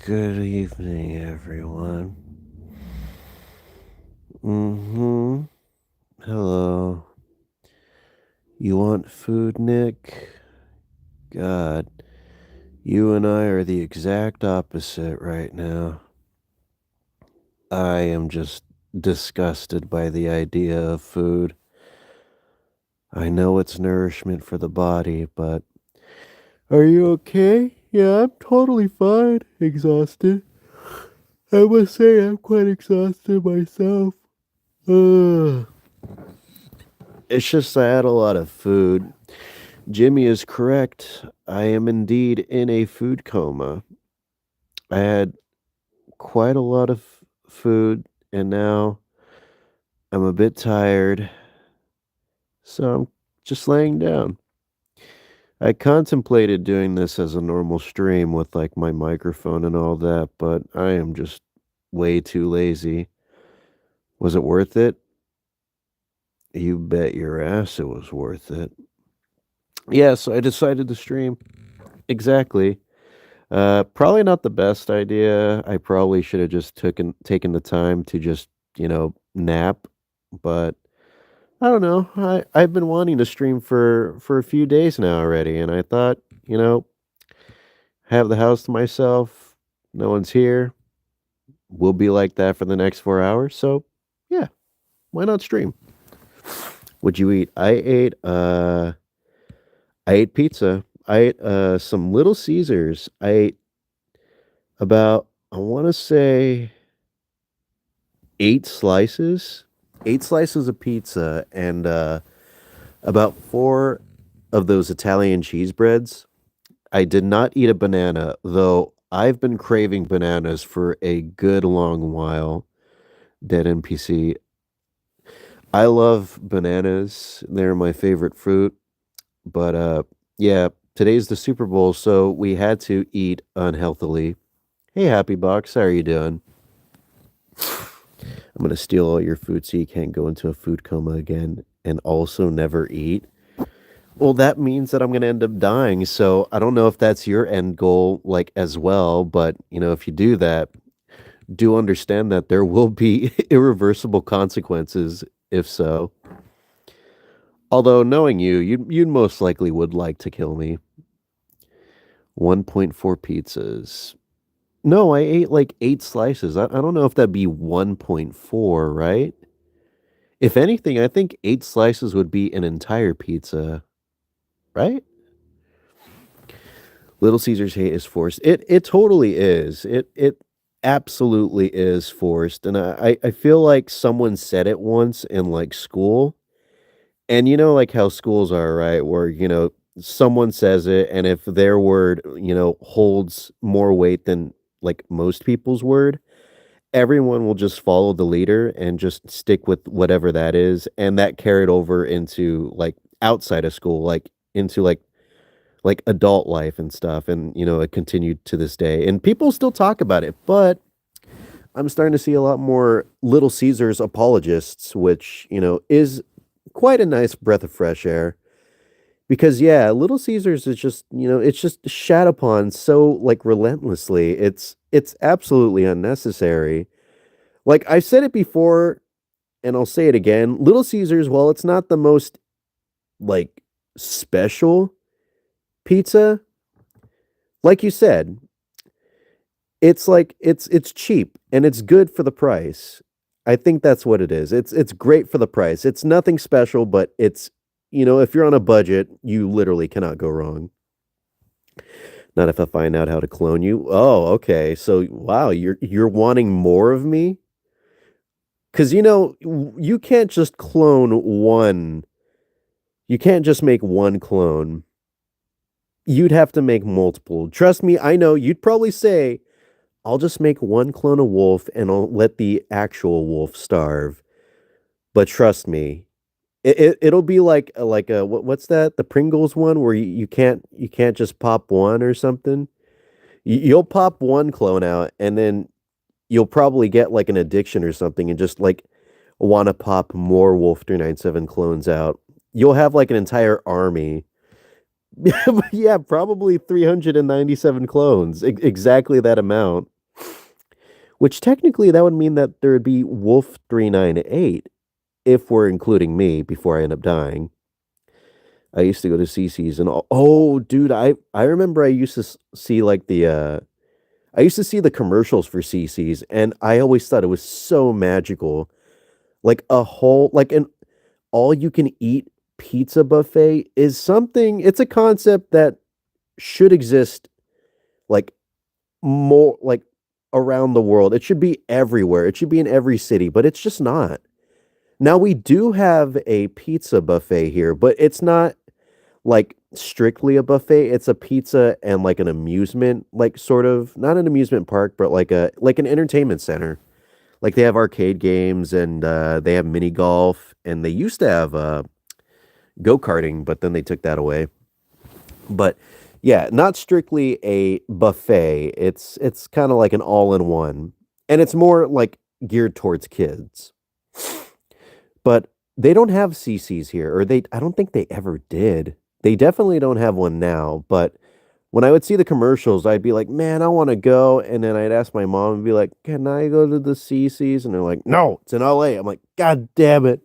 Good evening, everyone. Mm-hmm. Hello. You want food, Nick? God, you and I are the exact opposite right now. I am just disgusted by the idea of food. I know it's nourishment for the body, but are you okay? Yeah, I'm totally fine. Exhausted. I must say, I'm quite exhausted myself. Ugh. It's just I had a lot of food. Jimmy is correct. I am indeed in a food coma. I had quite a lot of food, and now I'm a bit tired, so I'm just laying down. I contemplated doing this as a normal stream with like my microphone and all that, but I am just way too lazy. Was it worth it? You bet your ass it was worth it. Yeah, so I decided to stream. Exactly. Probably not the best idea. I probably should have just taken the time to just, nap, but I don't know. I've been wanting to stream for a few days now already, and I thought, you know, have the house to myself, no one's here. We'll be like that for the next 4 hours. So, yeah, why not stream? What'd you eat? I ate pizza. I ate some Little Caesars. I ate about I want to say 8 slices, 8 slices of pizza, and about four of those Italian cheese breads. I did not eat a banana, though I've been craving bananas for a good long while. Dead NPC. I love bananas. They're my favorite fruit. But yeah, today's the Super Bowl, so we had to eat unhealthily. Hey, Happy Box, how are you doing? I'm gonna steal all your food so you can't go into a food coma again and also never eat. Well, that means that I'm gonna end up dying. So I don't know if that's your end goal, like as well. But if you do that, do understand that there will be irreversible consequences. If so, although knowing you, you'd most likely would like to kill me. 1.4 pizzas. No, I ate like 8 slices. I don't know if that'd be 1.4, right? If anything, I think 8 slices would be an entire pizza, right? Little Caesars hate is forced. It totally is. It absolutely is forced. And I feel like someone said it once in like school. And like how schools are, right? Where, someone says it, and if their word, holds more weight than like most people's word, everyone will just follow the leader and just stick with whatever that is. And that carried over into like outside of school, like into like adult life and stuff. And it continued to this day. And people still talk about it, but I'm starting to see a lot more Little Caesars apologists, which, is quite a nice breath of fresh air. Because yeah, Little Caesars is just, it's just shat upon so like relentlessly. It's absolutely unnecessary. Like I've said it before and I'll say it again. Little Caesars, while it's not the most like special pizza, like you said, it's like it's cheap and it's good for the price. I think that's what it is. It's great for the price. It's nothing special, but it's if you're on a budget, you literally cannot go wrong. Not if I find out how to clone you. Oh, okay. So wow, you're wanting more of me? Cuz you can't just clone one. You can't just make one clone. You'd have to make multiple. Trust me, I know you'd probably say, I'll just make one clone of wolf and I'll let the actual wolf starve. But trust me, it'll be like a what's that? The Pringles one where you can't just pop one or something. You'll pop one clone out and then you'll probably get like an addiction or something and just like want to pop more Wolf 397 clones out. You'll have like an entire army. Yeah, probably 397 clones. Exactly that amount. which technically that would mean that there would be Wolf 398 if we're including me before I end up dying. I used to go to CC's and dude, I remember I used to see like I used to see the commercials for CC's and I always thought it was so magical. Like a whole like an all you can eat pizza buffet is something it's a concept that should exist like more like around the world. It should be everywhere. It should be in every city, but it's just not. Now we do have a pizza buffet here, but it's not like strictly a buffet. It's a pizza and like an amusement, like sort of not an amusement park, but like an entertainment center. Like they have arcade games and they have mini golf and they used to have go-karting, but then they took that away. But yeah, not strictly a buffet. It's kind of like an all-in-one. And it's more like geared towards kids. But they don't have CC's here, or they I don't think they ever did. They definitely don't have one now, but when I would see the commercials, I'd be like, "Man, I want to go." And then I'd ask my mom and be like, "Can I go to the CC's?" And they're like, "No, it's in LA." I'm like, "God damn it."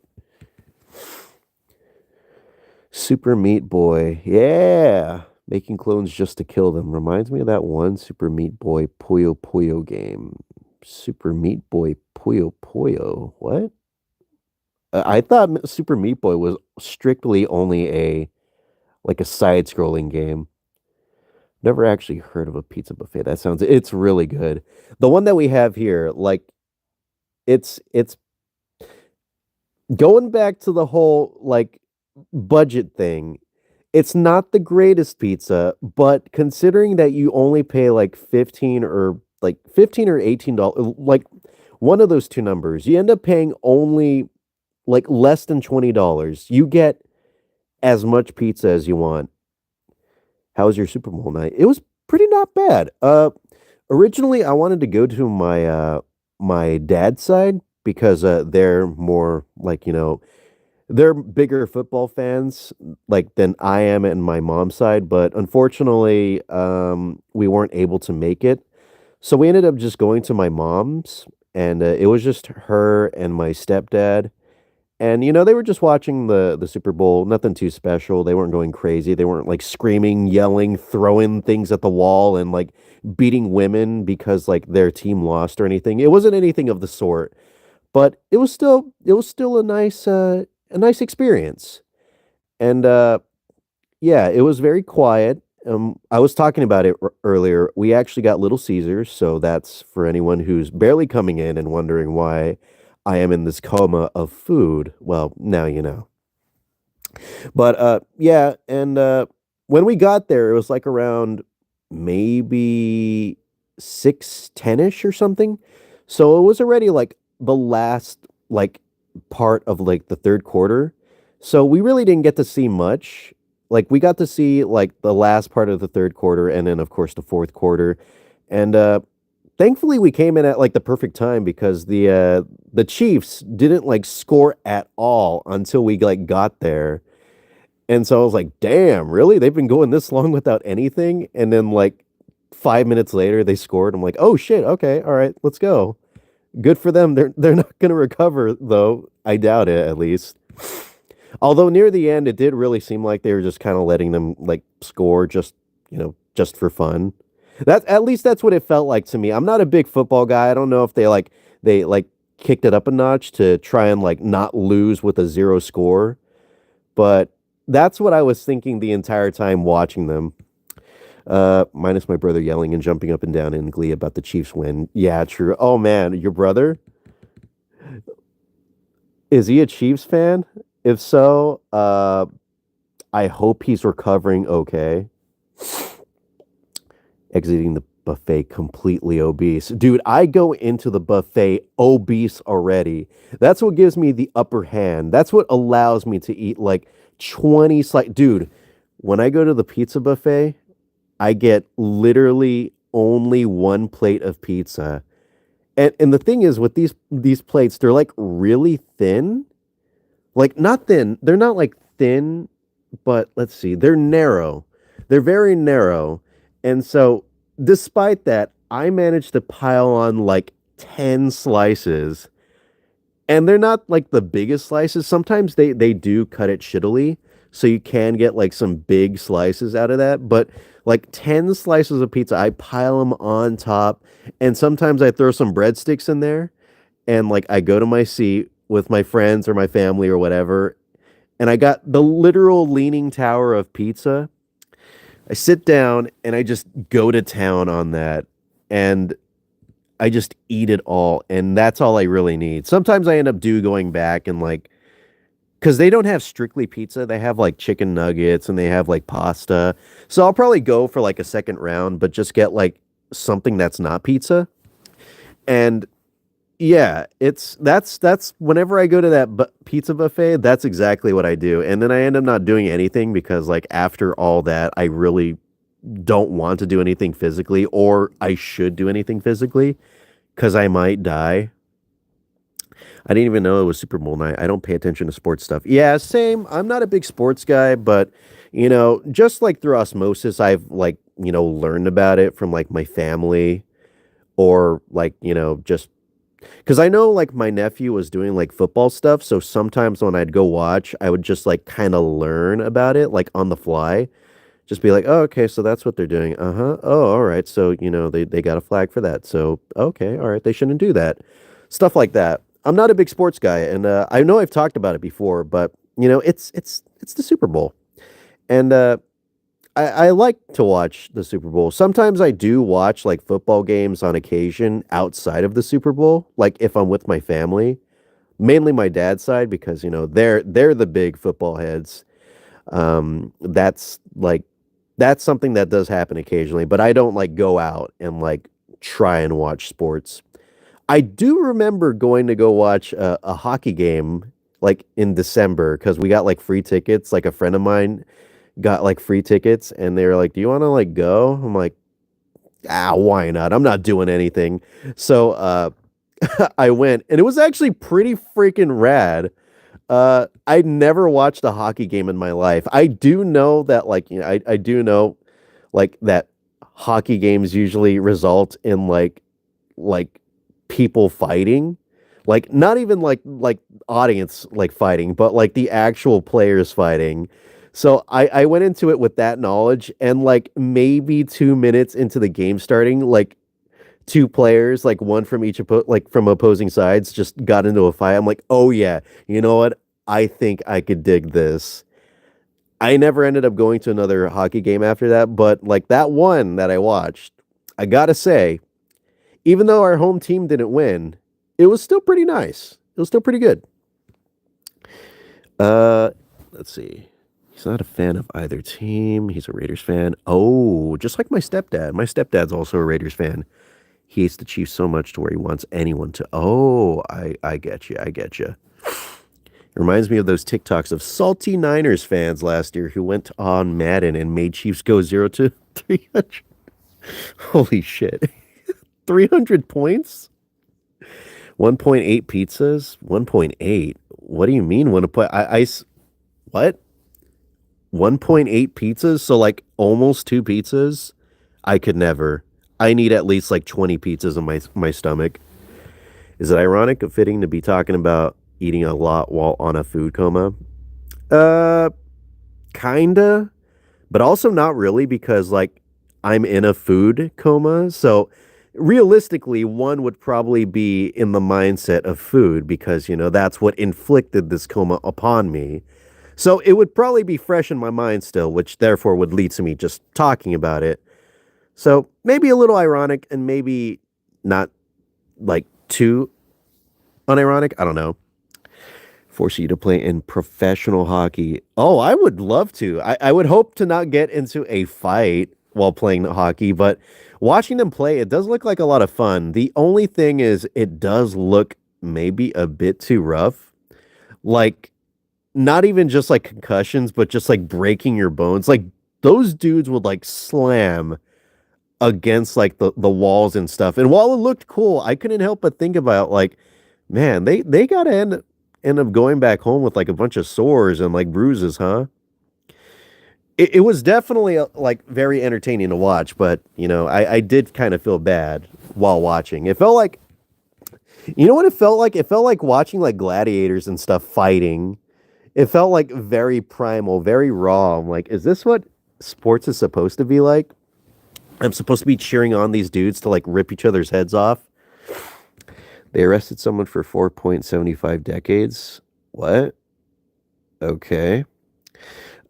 Super Meat Boy. Yeah. Making clones just to kill them. Reminds me of that one Super Meat Boy Puyo Puyo game. Super Meat Boy Puyo Puyo. What? I thought Super Meat Boy was strictly only a like a side-scrolling game. Never actually heard of a pizza buffet. It's really good. The one that we have here, like it's going back to the whole like budget thing. It's not the greatest pizza, but considering that you only pay like 15 or $18, like one of those two numbers, you end up paying only like less than $20. You get as much pizza as you want. How was your Super Bowl night? It was pretty not bad. Originally I wanted to go to my dad's side because they're more like, they're bigger football fans like than I am and my mom's side, but unfortunately we weren't able to make it. So we ended up just going to my mom's and it was just her and my stepdad. And they were just watching the Super Bowl, nothing too special. They weren't going crazy. They weren't like screaming, yelling, throwing things at the wall and like beating women because like their team lost or anything. It wasn't anything of the sort, but it was still a nice experience. And yeah, it was very quiet. I was talking about it earlier. We actually got Little Caesars, so that's for anyone who's barely coming in and wondering why I am in this coma of food. Well, now you know. But yeah, and when we got there, it was like around maybe 6:10ish or something. So it was already like the last like part of like the third quarter. So we really didn't get to see much. Like we got to see like the last part of the third quarter and then of course the fourth quarter. And thankfully we came in at like the perfect time because the Chiefs didn't like score at all until we like got there. And so I was like, damn, really? They've been going this long without anything? And then like 5 minutes later they scored. I'm like, oh shit, okay, all right, let's go. Good for them. They're not gonna recover though. I doubt it at least. Although near the end it did really seem like they were just kind of letting them like score just for fun. That at least that's what it felt like to me. I'm not a big football guy. I don't know if they kicked it up a notch to try and like not lose with a zero score, but that's what I was thinking the entire time watching them. Minus my brother yelling and jumping up and down in glee about the Chiefs win. Yeah, true. Oh man, your brother? Is he a Chiefs fan? If so, I hope he's recovering okay. Exiting the buffet completely obese. Dude, I go into the buffet obese already. That's what gives me the upper hand. That's what allows me to eat like 20 slice. Dude, when I go to the pizza buffet, I get literally only one plate of pizza. And the thing is with these plates, they're like really thin. Like not thin. They're not like thin, but let's see. They're narrow. They're very narrow. And so despite that, I managed to pile on like 10 slices, and they're not like the biggest slices. Sometimes they do cut it shittily, so you can get like some big slices out of that, but like 10 slices of pizza, I pile them on top, and sometimes I throw some breadsticks in there, and like I go to my seat with my friends or my family or whatever, and I got the literal leaning tower of pizza. I sit down and I just go to town on that, and I just eat it all, and that's all I really need. Sometimes I end up going back and like, because they don't have strictly pizza, they have like chicken nuggets and they have like pasta. So I'll probably go for like a second round, but just get like something that's not pizza. And yeah, that's whenever I go to that pizza buffet, that's exactly what I do. And then I end up not doing anything because like after all that, I really don't want to do anything physically, or I should do anything physically because I might die. I didn't even know it was Super Bowl night. I don't pay attention to sports stuff. Yeah, same. I'm not a big sports guy, but just like through osmosis, I've like, learned about it from like my family, or like, just because I know like my nephew was doing like football stuff. So sometimes when I'd go watch, I would just like kind of learn about it like on the fly. Just be like, oh, okay, so that's what they're doing. Uh-huh. Oh, all right. So, they got a flag for that. So, okay, all right, they shouldn't do that. Stuff like that. I'm not a big sports guy, and I know I've talked about it before, but it's the Super Bowl. And I like to watch the Super Bowl. Sometimes I do watch like football games on occasion outside of the Super Bowl, like if I'm with my family, mainly my dad's side because, they're the big football heads. That's like that's something that does happen occasionally, but I don't like go out and like try and watch sports. I do remember going to go watch a hockey game like in December because we got like free tickets. Like a friend of mine got like free tickets, and they were like, "Do you want to like go?" I'm like, why not? I'm not doing anything." So I went, and it was actually pretty freaking rad. I never watched a hockey game in my life. I do know that like, I do know like that hockey games usually result in like people fighting. Like not even like audience like fighting, but like the actual players fighting. So I went into it with that knowledge, and like maybe 2 minutes into the game starting, like two players, like one from each like from opposing sides, just got into a fight. I'm like, oh yeah, you know what? I think I could dig this. I never ended up going to another hockey game after that, but like that one that I watched, I gotta say, even though our home team didn't win, it was still pretty nice. It was still pretty good. Uh, let's see. He's not a fan of either team. He's a Raiders fan. Oh, just like my stepdad. My stepdad's also a Raiders fan. He hates the Chiefs so much to where he wants anyone to. Oh, I get you. I get you. It reminds me of those TikToks of salty Niners fans last year who went on Madden and made Chiefs go 0 to 300. Holy shit. 300 points? 1.8 pizzas? 1.8? What do you mean? What? 1.8 pizzas? So like almost two pizzas? I could never. I need at least like 20 pizzas in my stomach. Is it ironic or fitting to be talking about eating a lot while on a food coma? Uh, kinda, but also not really because like I'm in a food coma. So realistically, one would probably be in the mindset of food because, that's what inflicted this coma upon me. So it would probably be fresh in my mind still, which therefore would lead to me just talking about it. So maybe a little ironic and maybe not like too unironic. I don't know. Force you to play in professional hockey. Oh, I would love to. I would hope to not get into a fight while playing hockey, but watching them play, it does look like a lot of fun. The only thing is, it does look maybe a bit too rough. Like, not even just like concussions, but just like breaking your bones. Like, those dudes would like slam against like the walls and stuff. And while it looked cool, I couldn't help but think about like, man, they gotta end up going back home with like a bunch of sores and like bruises, huh? It was definitely like very entertaining to watch, but I did kind of feel bad while watching. It felt like You know what it felt like? It felt like watching like gladiators and stuff fighting. It felt like very primal, very raw. I'm like, is this what sports is supposed to be like? I'm supposed to be cheering on these dudes to like rip each other's heads off. They arrested someone for 4.75 decades. What? Okay.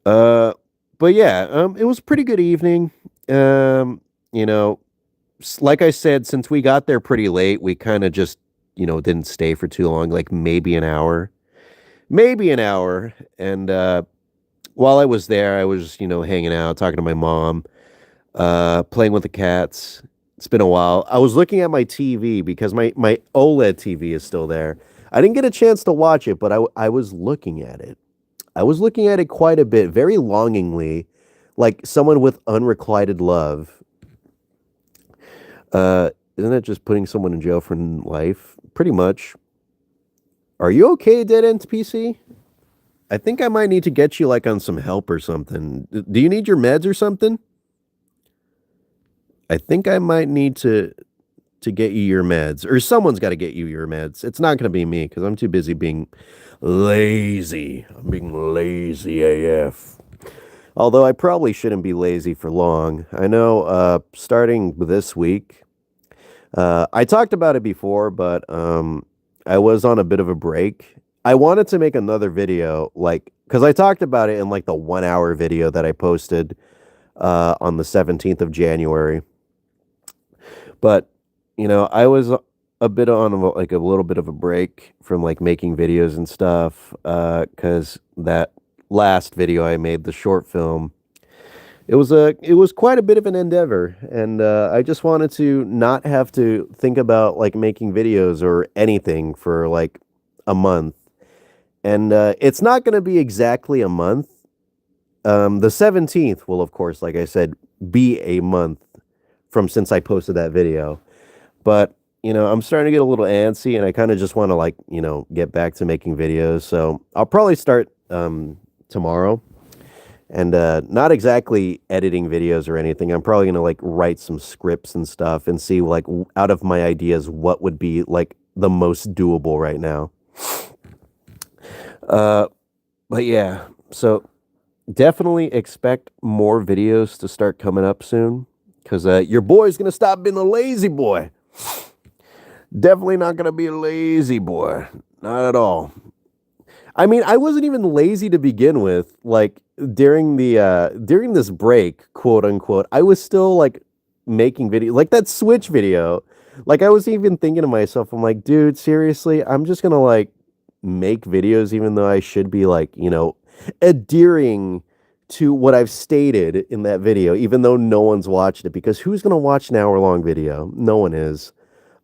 Uh, but yeah, it was a pretty good evening. You know, like I said, since we got there pretty late, we kind of just, didn't stay for too long, like maybe an hour. Maybe an hour. And while I was there, I was, hanging out, talking to my mom, playing with the cats. It's been a while. I was looking at my TV because my OLED TV is still there. I didn't get a chance to watch it, but I was looking at it. I was looking at it quite a bit, very longingly, like someone with unrequited love. Isn't that just putting someone in jail for life? Pretty much. Are you okay, Dead End PC? I think I might need to get you like on some help or something. Do you need your meds or something? I think I might need to get you your meds, or someone's got to get you your meds. It's not going to be me because I'm too busy being lazy. I'm being lazy AF. Although I probably shouldn't be lazy for long. I know starting this week, I talked about it before, but I was on a bit of a break. I wanted to make another video, like, because I talked about it in like the 1 hour video that I posted on the 17th of January. But, I was a bit on like a little bit of a break from like making videos and stuff because that last video I made, the short film, it was quite a bit of an endeavor, and I just wanted to not have to think about like making videos or anything for like a month. And it's not going to be exactly a month. The 17th will, of course, like I said, be a month from since I posted that video. But, I'm starting to get a little antsy, and I kind of just want to like, get back to making videos. So I'll probably start tomorrow. And not exactly editing videos or anything. I'm probably going to like write some scripts and stuff and see like out of my ideas what would be like the most doable right now. But yeah, so definitely expect more videos to start coming up soon because your boy's going to stop being a lazy boy. Definitely not going to be a lazy boy. Not at all. I mean, I wasn't even lazy to begin with. Like during this break, quote unquote, I was still like making video, like that Switch video. Like I was even thinking to myself, I'm like, dude, seriously, I'm just gonna like make videos, even though I should be like, adhering to what I've stated in that video, even though no one's watched it. Because who's gonna watch an hour-long video? No one is,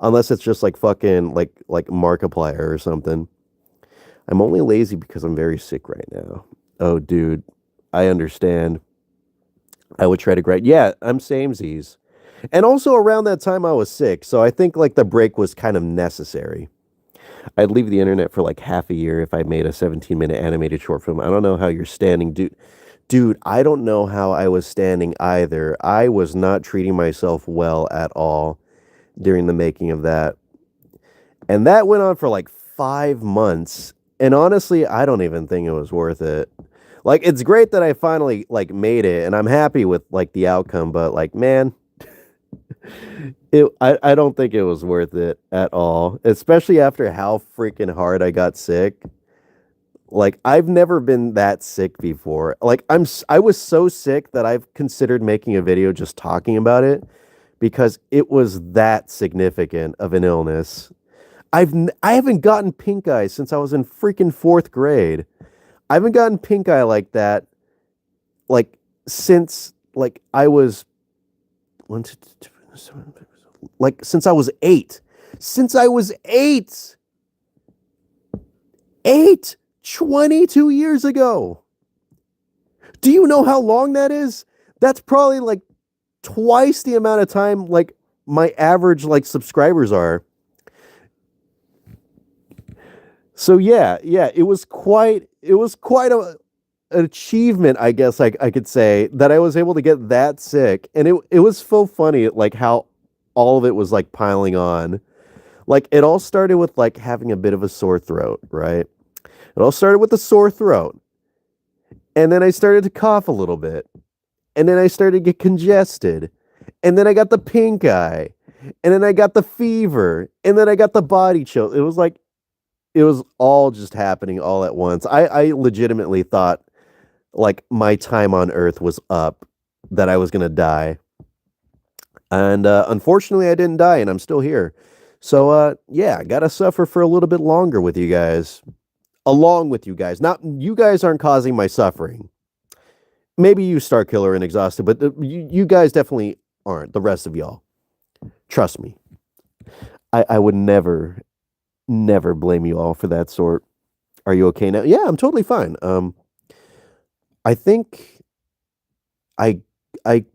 unless it's just like fucking like Markiplier or something. I'm only lazy because I'm very sick right now. Oh, dude, I understand. I would try to grind. Yeah, I'm samesies. And also around that time I was sick, so I think like the break was kind of necessary. I'd leave the internet for like half a year if I made a 17-minute animated short film. I don't know how you're standing, dude. Dude, I don't know how I was standing either. I was not treating myself well at all during the making of that. And that went on for like 5 months. And honestly, I don't even think it was worth it. Like, it's great that I finally like made it and I'm happy with like the outcome, but like, man, I don't think it was worth it at all, especially after how freaking hard I got sick. Like, I've never been that sick before. Like, I was so sick that I've considered making a video just talking about it because it was that significant of an illness. I haven't gotten pink eye since I was in freaking 4th grade. I haven't gotten pink eye like that, like since like I was like since I was 8. Since I was 8. 22 years ago. Do you know how long that is? That's probably like twice the amount of time like my average like subscribers are. So yeah, it was quite an achievement, I guess I could say, that I was able to get that sick. And it was so funny like how all of it was like piling on. Like it all started with like having a bit of a sore throat, right? It all started with a sore throat. And then I started to cough a little bit. And then I started to get congested. And then I got the pink eye. And then I got the fever. And then I got the body chill. It was like it was all just happening all at once. I legitimately thought like my time on earth was up, that I was gonna die. And unfortunately I didn't die and I'm still here. So yeah, I gotta suffer for a little bit longer with you guys. Along with you guys. Not you guys aren't causing my suffering. Maybe you, Star Killer and Exhausted, but you guys definitely aren't. The rest of y'all. Trust me. I would never blame you all for that sort. Are you okay now? Yeah, I'm totally fine. I think I I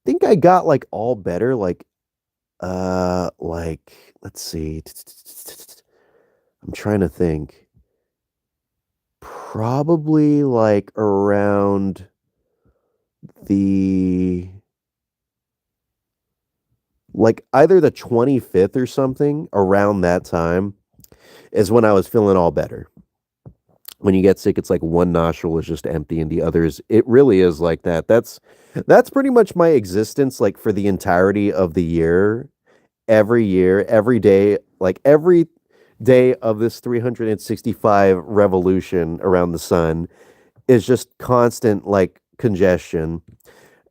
think I got like all better. Like let's see. I'm trying to think. Probably like around the like either the 25th or something, around that time is when I was feeling all better. When you get sick, it's like one nostril is just empty and the others, it really is like that. That's pretty much my existence like for the entirety of the year, every day, like every day of this 365 revolution around the sun is just constant like congestion.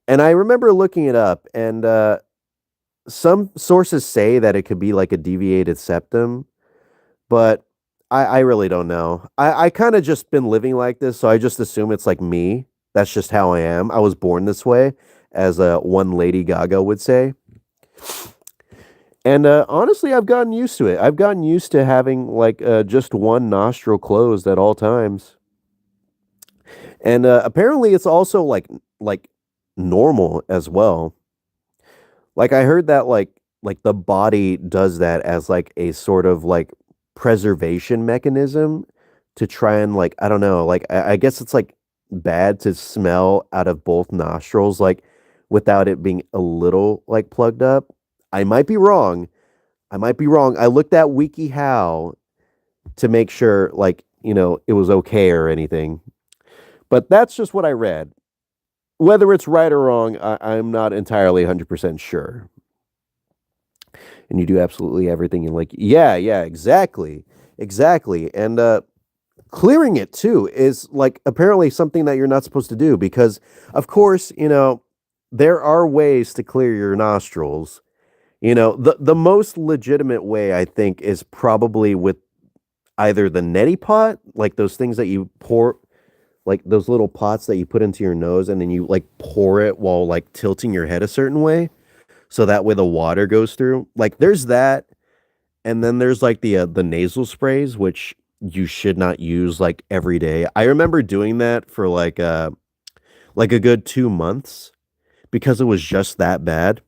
And I remember looking it up, and some sources say that it could be like a deviated septum, but I really don't know. I kind of just been living like this, so I just assume it's like me. That's just how I am. I was born this way, as one Lady Gaga would say. And honestly, I've gotten used to it. I've gotten used to having like just one nostril closed at all times. And apparently, it's also like normal as well. Like I heard that like the body does that as like a sort of like preservation mechanism to try and like I don't know, like I guess it's like bad to smell out of both nostrils like without it being a little like plugged up. I might be wrong. I might be wrong. I looked at WikiHow to make sure like, it was okay or anything. But that's just what I read. Whether it's right or wrong, I'm not entirely 100% sure. And you do absolutely everything in like, yeah, yeah, exactly. Exactly. And clearing it too is like apparently something that you're not supposed to do because, of course, there are ways to clear your nostrils. The most legitimate way I think is probably with either the neti pot, like those things that you pour, like those little pots that you put into your nose and then you like pour it while like tilting your head a certain way so that way the water goes through. Like there's that, and then there's like the nasal sprays which you should not use like every day. I remember doing that for like a good 2 months because it was just that bad.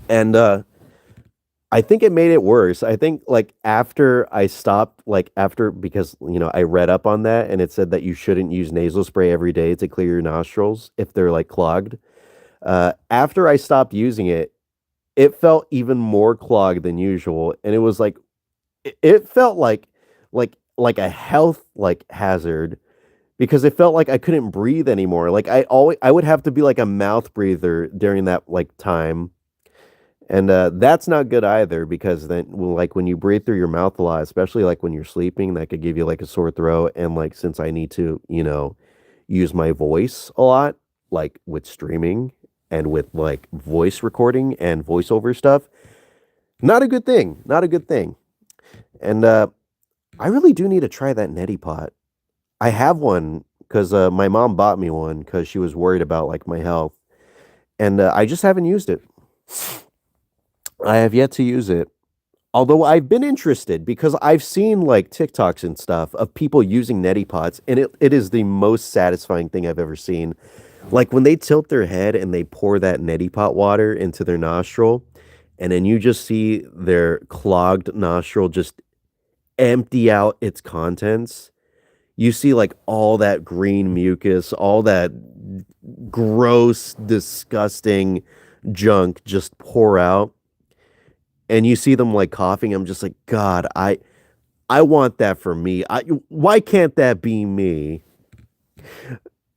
And I think it made it worse. I think like after I stopped, like after because I read up on that and it said that you shouldn't use nasal spray every day to clear your nostrils if they're like clogged. After I stopped using it, it felt even more clogged than usual, and it was like it felt like a health like hazard because it felt like I couldn't breathe anymore. Like I would have to be like a mouth breather during that like time. And that's not good either because then, well, like when you breathe through your mouth a lot, especially like when you're sleeping, that could give you like a sore throat. And like since I need to, use my voice a lot, like with streaming and with like voice recording and voiceover stuff, not a good thing. Not a good thing. And I really do need to try that neti pot. I have one because my mom bought me one because she was worried about like my health, and I just haven't used it. I have yet to use it. Although I've been interested because I've seen like TikToks and stuff of people using neti pots, and it is the most satisfying thing I've ever seen. Like when they tilt their head and they pour that neti pot water into their nostril, and then you just see their clogged nostril just empty out its contents. You see like all that green mucus, all that gross, disgusting junk just pour out. and you see them like coughing, I'm just like, God, I want that for me. Why can't that be me?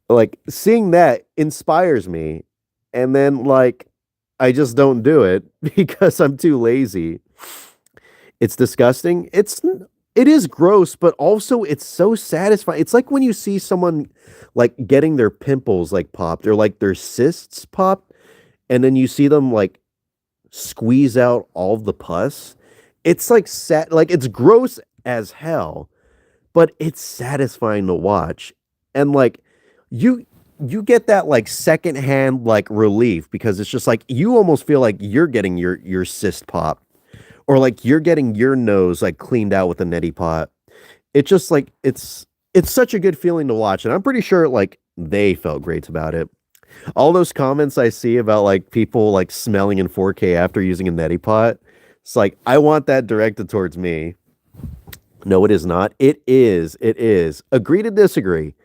Like seeing that inspires me. And then like I just don't do it because I'm too lazy. It's disgusting. It is gross, but also it's so satisfying. It's like when you see someone like getting their pimples like popped or like their cysts popped, and then you see them like squeeze out all of the pus. It's like like it's gross as hell, but it's satisfying to watch. And like you you get that like secondhand like relief because it's just like you almost feel like you're getting your cyst pop or like you're getting your nose like cleaned out with a neti pot. It just like it's such a good feeling to watch, and I'm pretty sure like they felt great about it. All those comments I see about like people like smelling in 4K after using a neti pot, it's like I want that directed towards me. No, it is not. It is. It is. Agree to disagree.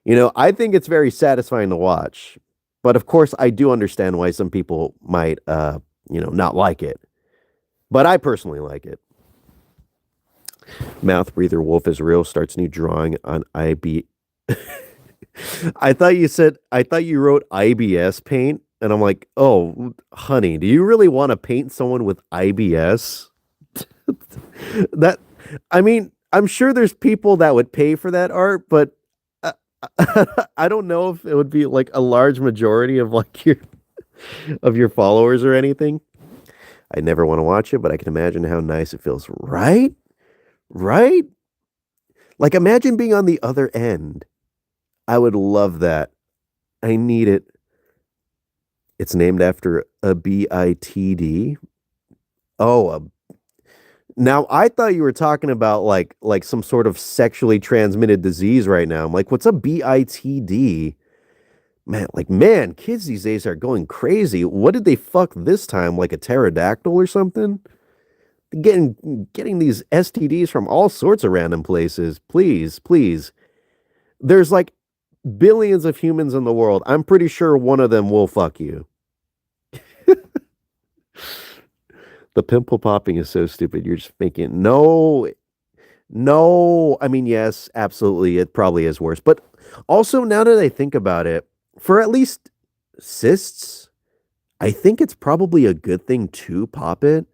I think it's very satisfying to watch, but of course, I do understand why some people might, not like it. But I personally like it. Mouth breather wolf is real. Starts new drawing on IB. I thought you wrote IBS paint, and I'm like, oh, honey, do you really want to paint someone with IBS? That, I mean, I'm sure there's people that would pay for that art, but uh, I don't know if it would be like a large majority of like your followers or anything. I never want to watch it, but I can imagine how nice it feels. Right? Right? Like imagine being on the other end. I would love that. I need it. It's named after a BITD. Oh, now I thought you were talking about like some sort of sexually transmitted disease right now. I'm like, what's a BITD? Man, kids these days are going crazy. What did they fuck this time? Like a pterodactyl or something? Getting these STDs from all sorts of random places. Please, please. There's like billions of humans in the world. I'm pretty sure one of them will fuck you. The pimple popping is so stupid. You're just making no, no. I mean, yes, absolutely. It probably is worse. But also, now that I think about it, for at least cysts, I think it's probably a good thing to pop it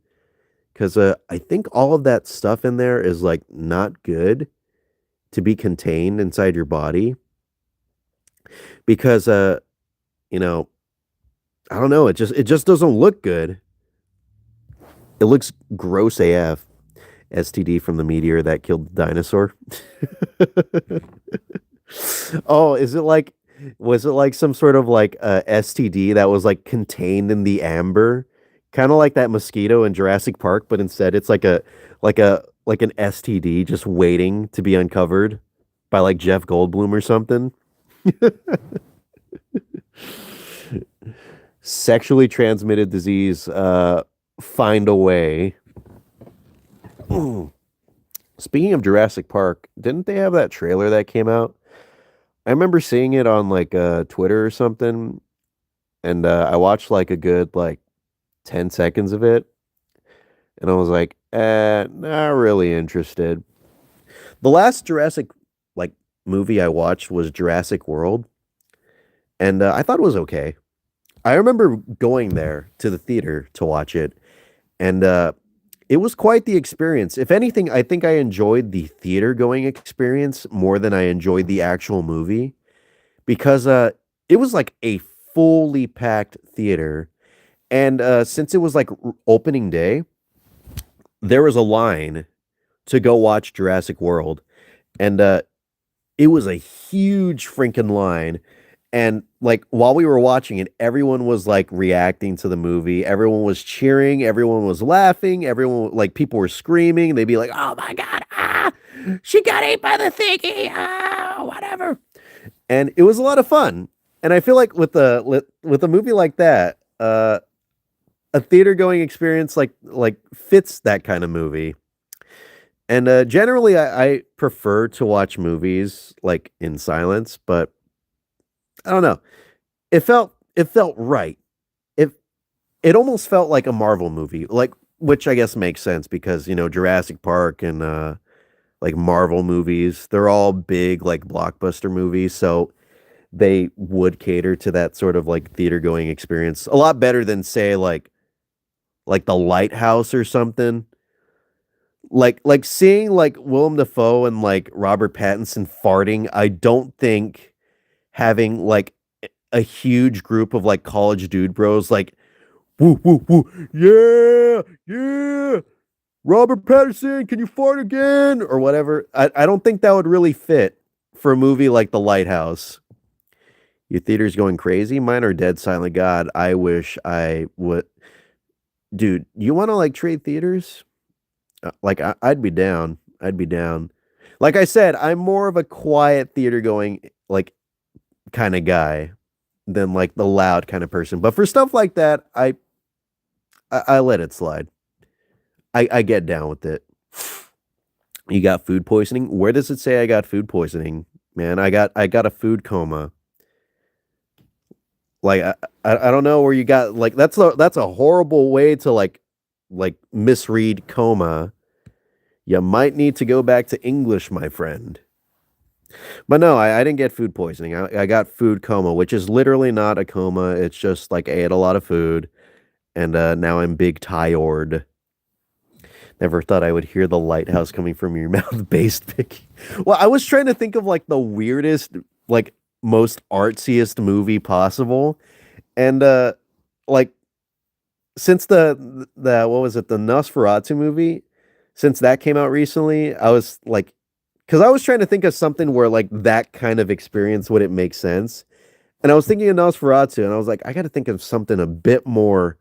because I think all of that stuff in there is like not good to be contained inside your body because you know, I don't know, it just doesn't look good. It looks gross AF. STD from the meteor that killed the dinosaur. Oh, was it like some sort of like STD that was like contained in the amber? Kind of like that mosquito in Jurassic Park, but instead it's like an STD just waiting to be uncovered by like Jeff Goldblum or something. Sexually transmitted disease, find a way. Speaking of Jurassic Park, didn't they have that trailer that came out? I remember seeing it on like Twitter or something, and I watched like a good like 10 seconds of it, and I was like, not really interested. The last Jurassic like movie I watched was Jurassic World, and I thought it was okay. I remember going there to the theater to watch it, and it was quite the experience. If anything, I think I enjoyed the theater going experience more than I enjoyed the actual movie because it was like a fully packed theater. And since it was like opening day, there was a line to go watch Jurassic World. And it was a huge freaking line. And like while we were watching it, everyone was like reacting to the movie. Everyone was cheering. Everyone was laughing. Everyone like people were screaming. They'd be like, "Oh my god, she got ate by the thingy, whatever." And it was a lot of fun. And I feel like with a movie like that, a theater going experience like fits that kind of movie. And generally, I prefer to watch movies like in silence, but I don't know. It felt right. It it almost felt like a Marvel movie. Like which I guess makes sense because, Jurassic Park and like Marvel movies, they're all big like blockbuster movies, so they would cater to that sort of like theater going experience a lot better than say like The Lighthouse or something. Like seeing like Willem Dafoe and like Robert Pattinson farting, I don't think having like a huge group of like college dude bros like woo woo woo yeah yeah Robert Pattinson, can you fart again or whatever. I don't think that would really fit for a movie like The Lighthouse. Your theater's going crazy. Mine are dead silent. God, I wish I would. Dude, you want to like trade theaters? Like I'd be down. I'd be down. Like I said, I'm more of a quiet theater going like kind of guy than like the loud kind of person. But for stuff like that, I let it slide. I get down with it. You got food poisoning? Where does it say I got food poisoning? Man, I got a food coma. Like I don't know where you got like that's a horrible way to like misread coma. You might need to go back to English, my friend. But no, I didn't get food poisoning. I got food coma, which is literally not a coma. It's just like I ate a lot of food and now I'm big tired. Never thought I would hear the lighthouse coming from your mouth based pick. Well, I was trying to think of like the weirdest, like most artsiest movie possible. And like since the what was it, the Nosferatu movie, since that came out recently, I was like because I was trying to think of something where like that kind of experience would it make sense. And I was thinking of Nosferatu, and I was like, I got to think of something a bit more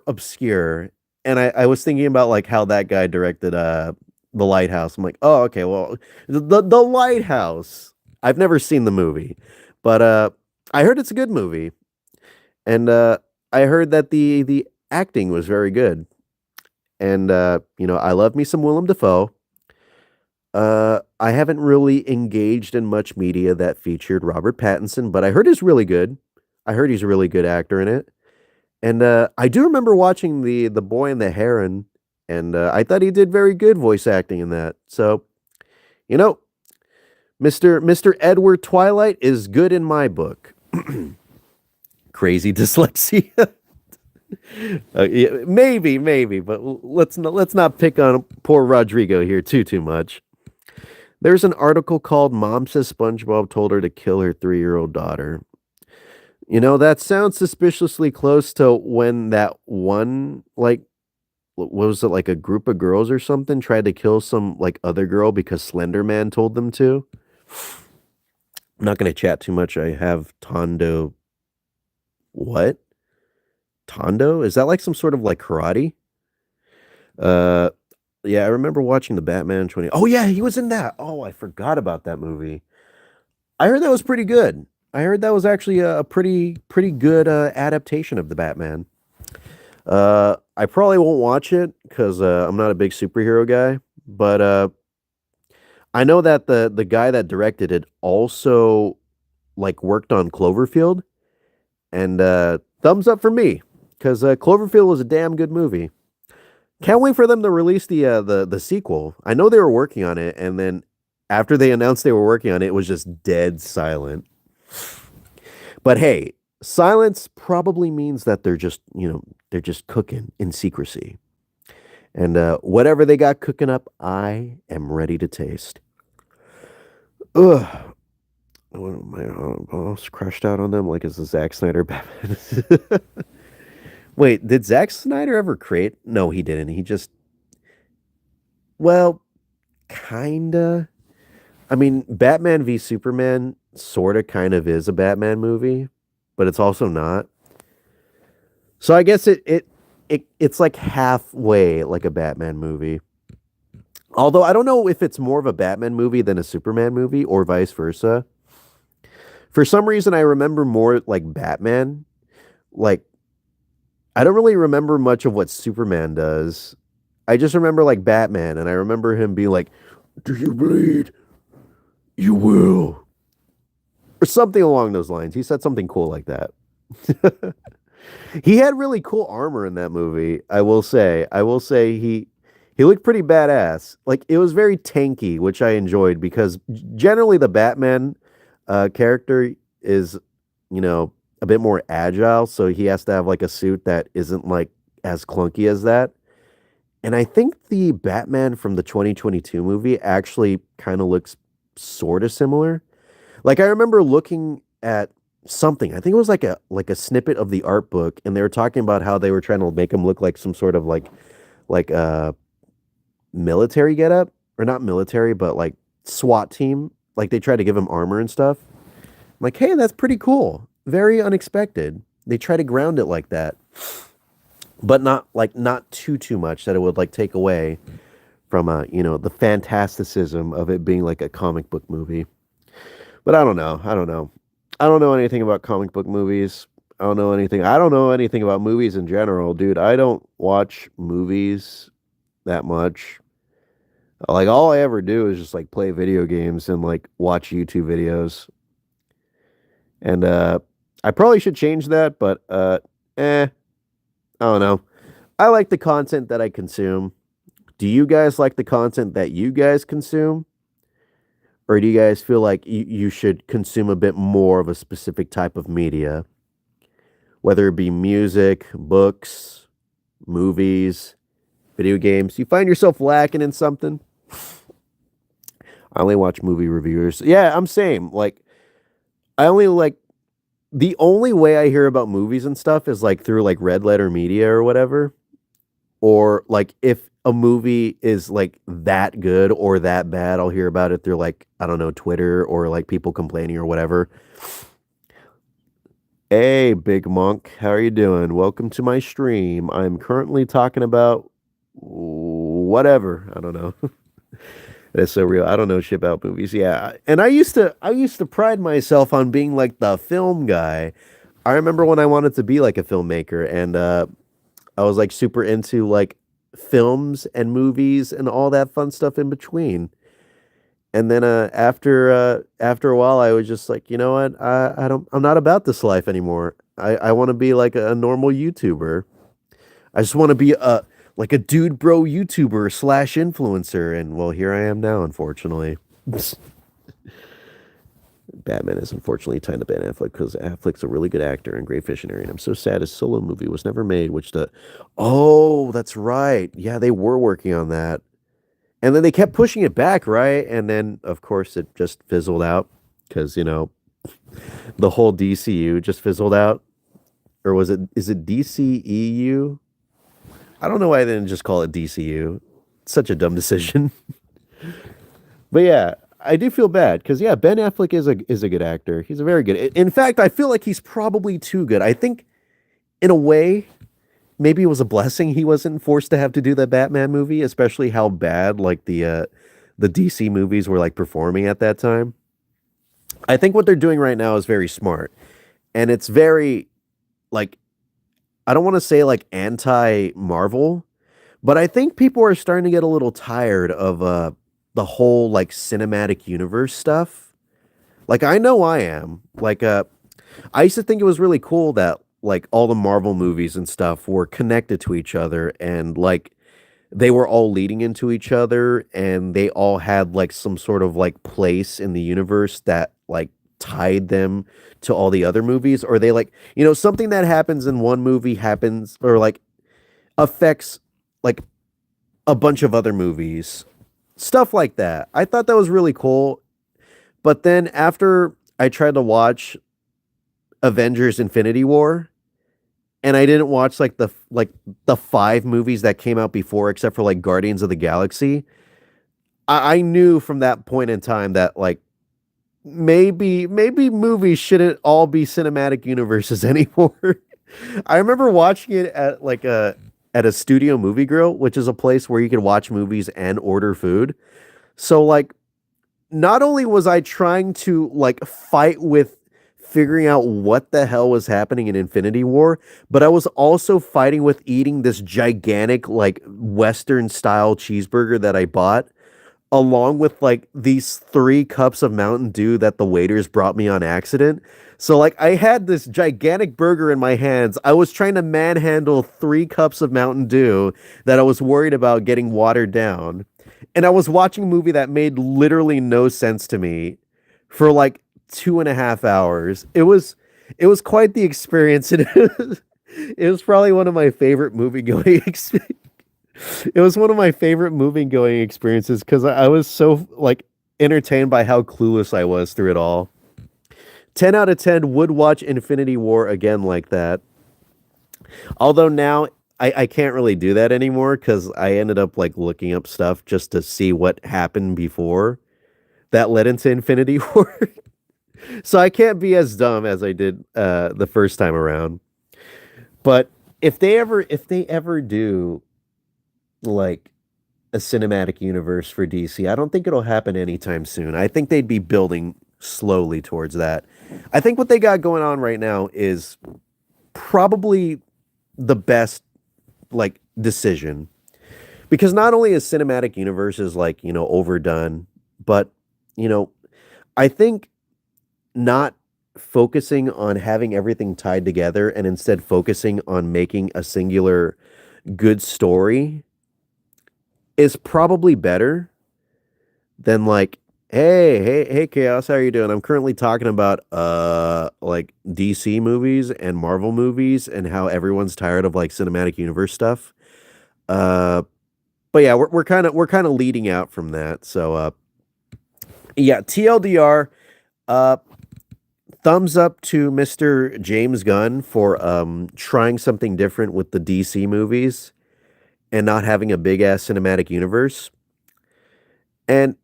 obscure. And I was thinking about like how that guy directed The Lighthouse. I'm like, oh, okay, well, the Lighthouse. I've never seen the movie, but I heard it's a good movie, and I heard that the acting was very good. And I love me some Willem Dafoe. I haven't really engaged in much media that featured Robert Pattinson, but I heard he's really good. I heard he's a really good actor in it. And I do remember watching the Boy and the Heron, and I thought he did very good voice acting in that. So, you know, Mister Edward Twilight is good in my book. Crazy dyslexia. Yeah, maybe, but let's not pick on poor Rodrigo here too much. There's an article called "Mom Says SpongeBob Told Her to Kill Her 3-year-old Daughter." That sounds suspiciously close to when that one, like, what was it, like a group of girls or something, tried to kill some, like, other girl because Slender Man told them to. I'm not going to chat too much. I have Tondo. What? Tondo? Is that like some sort of, like, karate? Uh, yeah, I remember watching the Batman 20. Oh, yeah, he was in that. Oh, I forgot about that movie. I heard that was pretty good. I heard that was actually a pretty good adaptation of the Batman. I probably won't watch it because I'm not a big superhero guy, but I know that the guy that directed it also like worked on Cloverfield, and thumbs up for me because Cloverfield was a damn good movie. Can't wait for them to release the sequel. I know they were working on it, and then after they announced they were working on it, it was just dead silent. But hey, silence probably means that they're just cooking in secrecy. And whatever they got cooking up, I am ready to taste. Ugh. My almost crushed out on them like it's a Zack Snyder Batman. Wait, did Zack Snyder ever create? No, he didn't. He just, well, kinda. I mean, Batman v Superman sorta kind of is a Batman movie, but it's also not. So I guess it's like halfway like a Batman movie. Although I don't know if it's more of a Batman movie than a Superman movie or vice versa. For some reason I remember more like Batman. Like I don't really remember much of what Superman does. I just remember like Batman and I remember him being like, "Do you bleed? You will." Or something along those lines. He said something cool like that. He had really cool armor in that movie, I will say. I will say he looked pretty badass. Like it was very tanky, which I enjoyed because generally the Batman character is, you know, a bit more agile, so he has to have like a suit that isn't like as clunky as that. And I think the Batman from the 2022 movie actually kind of looks sort of similar. Like I remember looking at something. I think it was like a snippet of the art book, and they were talking about how they were trying to make him look like some sort of like military getup, or not military, but like SWAT team. Like they tried to give him armor and stuff. I'm like, hey, that's pretty cool. Very unexpected. They try to ground it like that, but not too much that it would like take away from the fantasticism of it being like a comic book movie. But I don't know. I don't know. I don't know anything about comic book movies. I don't know anything. I don't know anything about movies in general, dude. I don't watch movies that much. Like all I ever do is just like play video games and like watch YouTube videos. And I probably should change that, but I don't know. I like the content that I consume. Do you guys like the content that you guys consume? Or do you guys feel like you should consume a bit more of a specific type of media? Whether it be music, books, movies, video games. You find yourself lacking in something? I only watch movie reviewers. Yeah, I'm same. Like, I only like the only way I hear about movies and stuff is like through like Red Letter Media or whatever. Or like if a movie is like that good or that bad, I'll hear about it through like, I don't know, Twitter or like people complaining or whatever. Hey, Big Monk, how are you doing? Welcome to my stream. I'm currently talking about whatever. I don't know. That's so real. I don't know shit about movies. Yeah. And I used to pride myself on being like the film guy. I remember when I wanted to be like a filmmaker and I was like super into like films and movies and all that fun stuff in between. And then after a while I was just like, you know what? I'm not about this life anymore. I want to be like a normal YouTuber. I just want to be a like a dude bro YouTuber slash influencer. And well, here I am now, unfortunately. Batman is unfortunately tied to Ben Affleck because Affleck's a really good actor and great visionary. And I'm so sad his solo movie was never made, oh, that's right. Yeah, they were working on that. And then they kept pushing it back, right? And then, of course, it just fizzled out because, the whole DCU just fizzled out. Or is it DCEU? I don't know why they didn't just call it DCU. It's such a dumb decision. But yeah, I do feel bad because yeah, Ben Affleck is a good actor. He's a very good. In fact, I feel like he's probably too good. I think in a way, maybe it was a blessing he wasn't forced to have to do that Batman movie, especially how bad like the DC movies were like performing at that time. I think what they're doing right now is very smart. And it's very like I don't want to say like anti-Marvel, but I think people are starting to get a little tired of the whole like cinematic universe stuff. Like I know I am. Like I used to think it was really cool that like all the Marvel movies and stuff were connected to each other and like they were all leading into each other and they all had like some sort of like place in the universe that like tied them to all the other movies, or they like something that happens in one movie happens or like affects like a bunch of other movies, stuff like that. I thought that was really cool. But then after I tried to watch Avengers Infinity War, and I didn't watch like the five movies that came out before except for like Guardians of the Galaxy, I knew from that point in time that like maybe movies shouldn't all be cinematic universes anymore. I remember watching it at like a studio movie grill, which is a place where you could watch movies and order food. So like not only was I trying to like fight with figuring out what the hell was happening in Infinity War, but I was also fighting with eating this gigantic like Western style cheeseburger that I bought along with like these 3 cups of Mountain Dew that the waiters brought me on accident. So like I had this gigantic burger in my hands. I was trying to manhandle 3 cups of Mountain Dew that I was worried about getting watered down. And I was watching a movie that made literally no sense to me for like 2.5 hours. It was quite the experience. And it was probably one of my favorite movie going it was one of my favorite movie going experiences because I was so like entertained by how clueless I was through it all. 10 out of 10 would watch Infinity War again like that. Although now I can't really do that anymore because I ended up like looking up stuff just to see what happened before that led into Infinity War. So I can't be as dumb as I did the first time around. But if they ever do like a cinematic universe for DC. I don't think it'll happen anytime soon. I think they'd be building slowly towards that. I think what they got going on right now is probably the best like decision because not only is cinematic universes like, overdone, but you know, I think not focusing on having everything tied together and instead focusing on making a singular good story is probably better than like, hey, Chaos, how are you doing? I'm currently talking about like DC movies and Marvel movies and how everyone's tired of like cinematic universe stuff. Uh, but yeah, we're kind of leading out from that. So yeah, TLDR, uh, thumbs up to Mr. James Gunn for trying something different with the DC movies and not having a big ass cinematic universe. And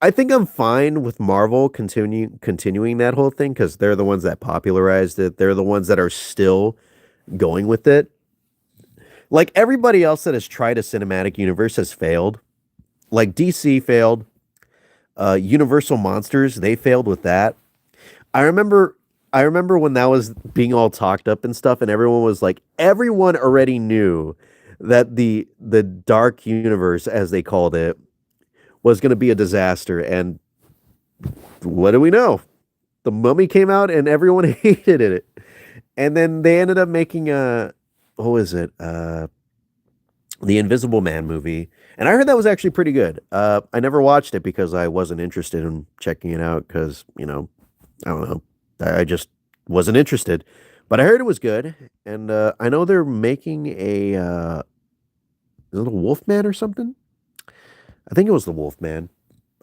I think I'm fine with Marvel continuing that whole thing because they're the ones that popularized it. They're the ones that are still going with it. Like everybody else that has tried a cinematic universe has failed. Like DC failed. Universal Monsters, they failed with that. I remember I remember when that was being all talked up and stuff, and everyone was like, everyone already knew that the dark universe, as they called it, was going to be a disaster. And what do we know? The Mummy came out, and everyone hated it. And then they ended up making what was it? The Invisible Man movie, and I heard that was actually pretty good. I never watched it because I wasn't interested in checking it out because I don't know, I just wasn't interested. But I heard it was good, and I know they're making a little Wolfman or something. I think it was the Wolfman.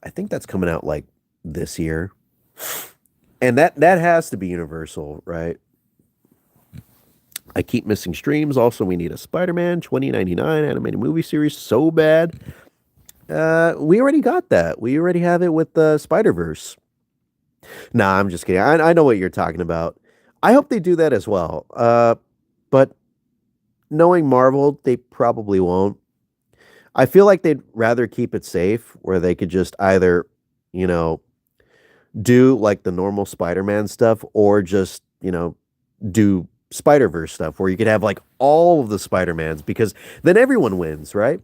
I think that's coming out like this year, and that has to be Universal, right? I keep missing streams. Also, we need a Spider-Man 2099 animated movie series so bad. We already got that. We already have it with the Spider-Verse. Nah, I'm just kidding. I know what you're talking about. I hope they do that as well. But knowing Marvel, they probably won't. I feel like they'd rather keep it safe, where they could just either, you know, do like the normal Spider-Man stuff, or just, do Spider-Verse stuff, where you could have like all of the Spider-Mans, because then everyone wins, right?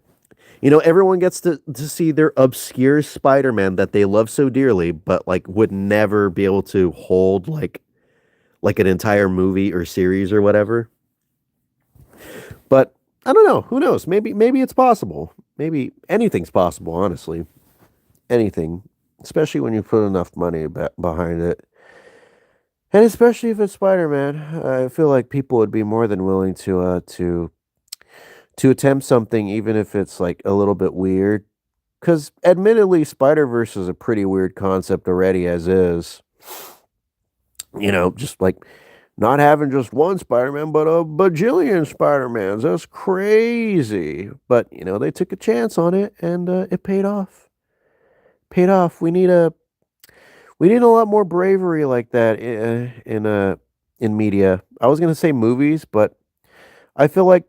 Everyone gets to see their obscure Spider-Man that they love so dearly, but like would never be able to hold like an entire movie or series or whatever. But I don't know. Who knows? Maybe it's possible. Maybe anything's possible, honestly. Anything, especially when you put enough money behind it. And especially if it's Spider-Man, I feel like people would be more than willing to attempt something, even if it's like a little bit weird. Because admittedly, Spider-Verse is a pretty weird concept already as is. Just like not having just one Spider-Man, but a bajillion Spider-Mans. That's crazy. But, they took a chance on it, and it paid off. Paid off. We need a lot more bravery like that in media. I was gonna say movies, but I feel like,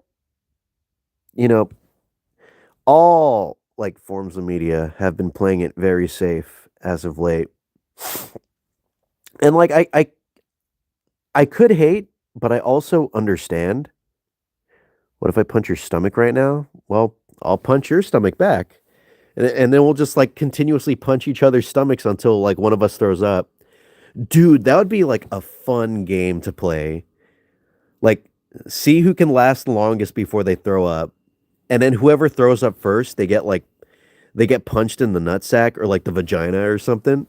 you know, all like forms of media have been playing it very safe as of late. And like I could hate, but I also understand. What if I punch your stomach right now? Well, I'll punch your stomach back. and then we'll just like continuously punch each other's stomachs until like one of us throws up. Dude, that would be like a fun game to play. Like, see who can last longest before they throw up, and then whoever throws up first, they get punched in the nutsack or like the vagina or something.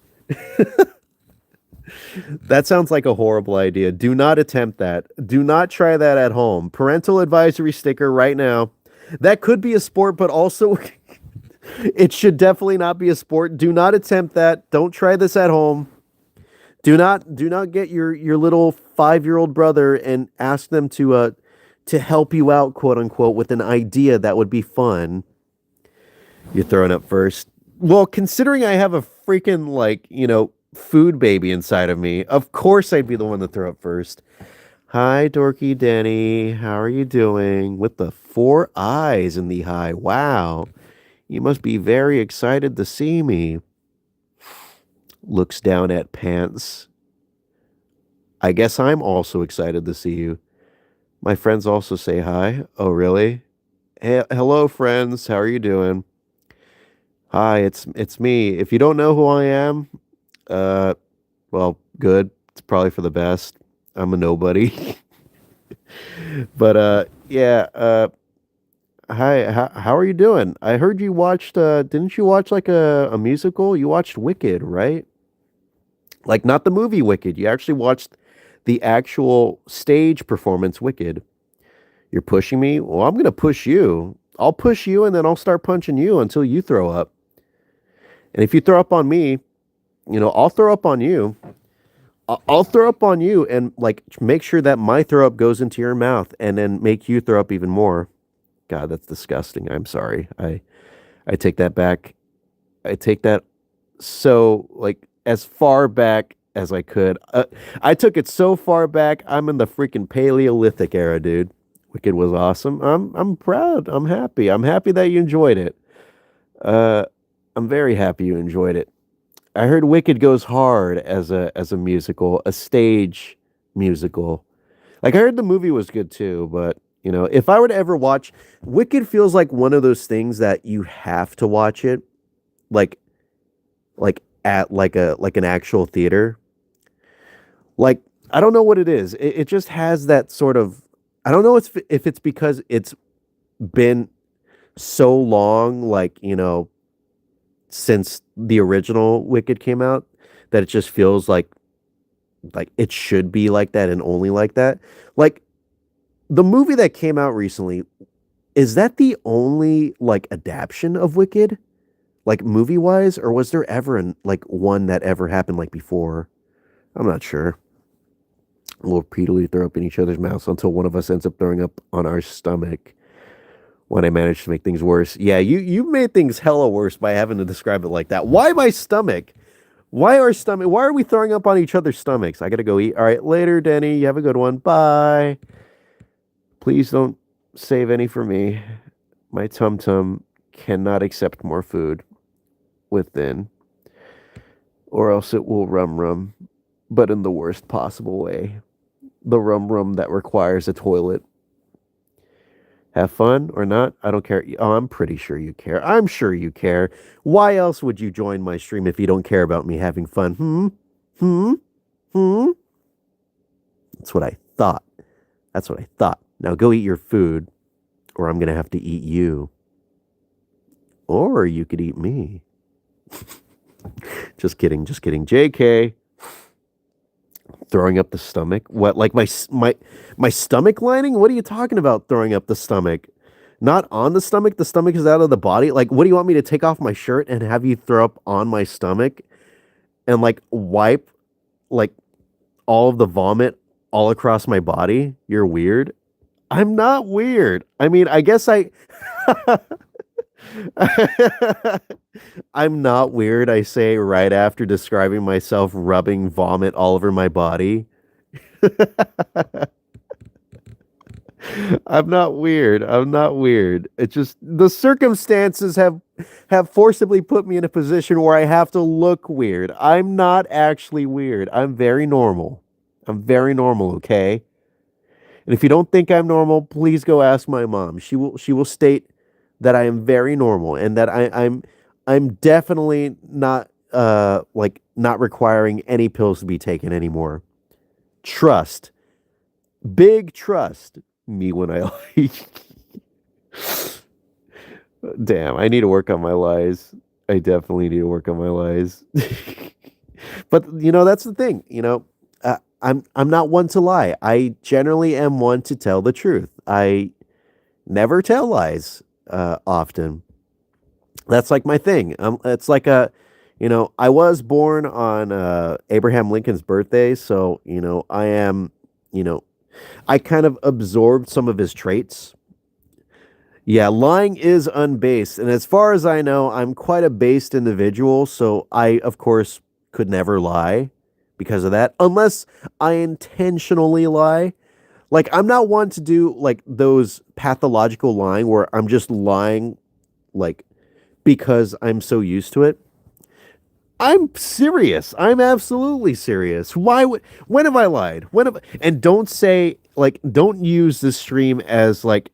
That sounds like a horrible idea. Do not attempt that. Do not try that at home. Parental advisory sticker right now. That could be a sport, but also it should definitely not be a sport. Do not attempt that. Don't try this at home. Do not get your little 5-year-old brother and ask them to help you out, quote unquote, with an idea that would be fun. You're throwing up first. Well, considering I have a freaking like, food baby inside of me, of course I'd be the one to throw up first. Hi, dorky Denny. How are you doing? With the 4 eyes in the high. Wow. You must be very excited to see me. Looks down at pants. I guess I'm also excited to see you. My friends also say hi. Oh, really? Hey, hello, friends. How are you doing? Hi, it's me. If you don't know who I am, uh, well, good. It's probably for the best. I'm a nobody. But yeah. Hi. How are you doing? I heard you watched. Didn't you watch like a musical? You watched Wicked, right? Like not the movie Wicked. You actually watched the actual stage performance Wicked. You're pushing me. Well, I'm gonna push you. I'll push you, and then I'll start punching you until you throw up. And if you throw up on me, I'll throw up on you. I'll throw up on you and like make sure that my throw up goes into your mouth and then make you throw up even more. God, that's disgusting. I'm sorry. I take that back. I take that so like as far back as I could. I took it so far back. I'm in the freaking Paleolithic era, dude. Wicked was awesome. I'm proud. I'm happy. I'm happy that you enjoyed it. Uh, I'm very happy you enjoyed it. I heard Wicked goes hard as a musical, a stage musical. Like I heard the movie was good too, but if I were to ever watch Wicked feels like one of those things that you have to watch it like at like an actual theater. Like I don't know what it is. It just has that sort of I don't know if it's because it's been so long like, since the original Wicked came out that it just feels like it should be like that and only like that. Like the movie that came out recently, is that the only like adaptation of Wicked? Like movie wise, or was there ever like one that ever happened like before? I'm not sure. We'll repeatedly throw up in each other's mouths until one of us ends up throwing up on our stomach when I manage to make things worse. Yeah, you made things hella worse by having to describe it like that. Why my stomach? Why our stomach? Why are we throwing up on each other's stomachs? I gotta go eat. All right, later, Denny. You have a good one. Bye. Please don't save any for me. My tum tum cannot accept more food within, or else it will rum rum, but in the worst possible way. The rum rum that requires a toilet. Have fun or not? I don't care. Oh, I'm pretty sure you care. I'm sure you care. Why else would you join my stream if you don't care about me having fun? Hmm? Hmm? That's what I thought. That's what I thought. Now go eat your food, or I'm going to have to eat you. Or you could eat me. Just kidding. Just kidding. JK. Throwing up the stomach? What? Like my stomach lining? What are you talking about? Throwing up the stomach? Not on the stomach. The stomach is out of the body. Like, what do you want me to take off my shirt and have you throw up on my stomach and like wipe like all of the vomit all across my body? You're weird. I'm not weird. I mean, I guess I. I'm not weird, I say right after describing myself rubbing vomit all over my body. I'm not weird. I'm not weird. It's just the circumstances have forcibly put me in a position where I have to look weird. I'm not actually weird. I'm very normal. I'm very normal, okay? And if you don't think I'm normal, please go ask my mom. She will state that I am very normal and that I'm I'm definitely not like not requiring any pills to be taken anymore. Trust. Big trust me when I lie. Damn, I need to work on my lies. I definitely need to work on my lies. But that's the thing. I'm not one to lie. I generally am one to tell the truth. I never tell lies often. That's like my thing. It's like I was born on Abraham Lincoln's birthday, so I am, you know, I kind of absorbed some of his traits. Yeah, lying is unbased. And as far as I know, I'm quite a based individual. So I, of course, could never lie because of that, unless I intentionally lie. Like, I'm not one to do like those pathological lying where I'm just lying, like, because I'm so used to it. I'm serious. I'm absolutely serious. When have I lied? And don't say, like, don't use this stream as like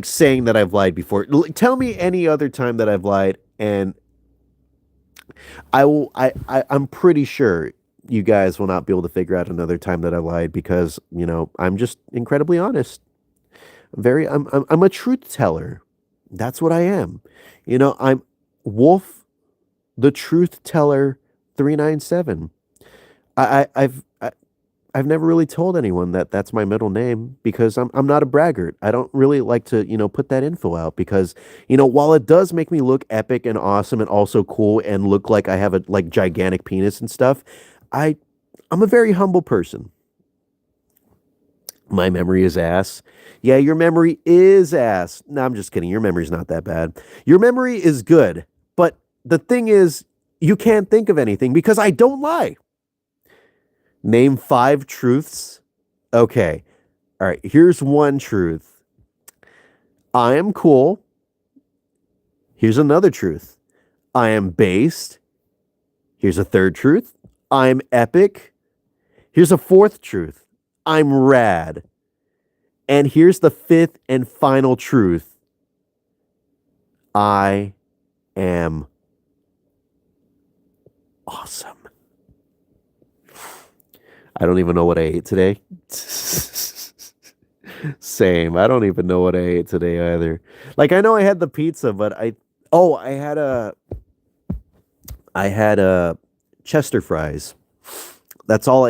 saying that I've lied before. Tell me any other time that I've lied, and I will. I'm pretty sure you guys will not be able to figure out another time that I lied because I'm just incredibly honest. I'm a truth teller. That's what I am. I'm Wolf, the Truth Teller, 397. I've never really told anyone that that's my middle name because I'm not a braggart. I don't really like to, put that info out because, while it does make me look epic and awesome and also cool and look like I have a like gigantic penis and stuff, I I'm a very humble person. My memory is ass. Yeah, your memory is ass. No, I'm just kidding. Your memory's not that bad. Your memory is good. But the thing is, you can't think of anything because I don't lie. Name five truths. Okay. All right. Here's one truth. I am cool. Here's another truth. I am based. Here's a third truth. I'm epic. Here's a fourth truth. I'm rad. And here's the fifth and final truth. I am awesome. I don't even know what I ate today. Same. I don't even know what I ate today either. Like I know I had the pizza, but I had a Chester fries. That's all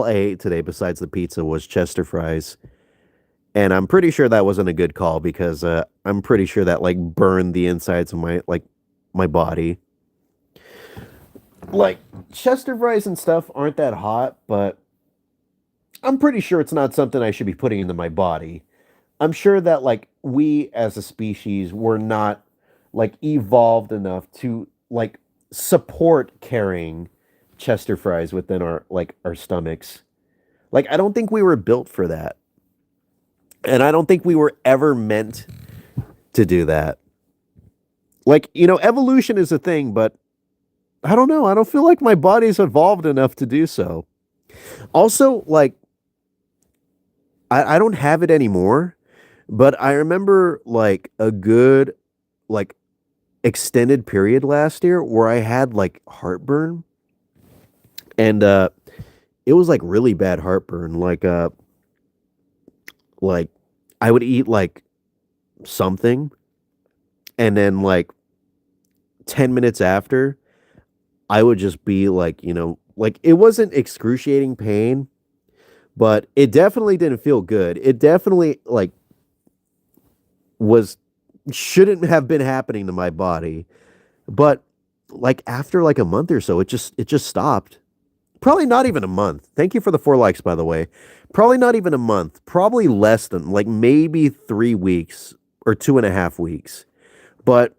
I ate today besides the pizza was Chester fries. And I'm pretty sure that wasn't a good call because I'm pretty sure that like burned the insides of my body. Like Chester fries and stuff aren't that hot, but I'm pretty sure it's not something I should be putting into my body. I'm sure that like we as a species were not like evolved enough to like support carrying Chester fries within our stomachs. Like I don't think we were built for that. And I don't think we were ever meant to do that. Like, evolution is a thing, but I don't know. I don't feel like my body's evolved enough to do so. Also, like, I don't have it anymore, but I remember like a good, like, extended period last year where I had like heartburn and it was like really bad heartburn. Like I would eat like something and then like 10 minutes after I would just be like, like it wasn't excruciating pain, but it definitely didn't feel good. It definitely like was shouldn't have been happening to my body. But like after like a month or so, it just stopped. Probably not even a month. Thank you for the 4 likes, by the way. Probably not even a month. Probably less than like maybe 3 weeks or 2.5 weeks. But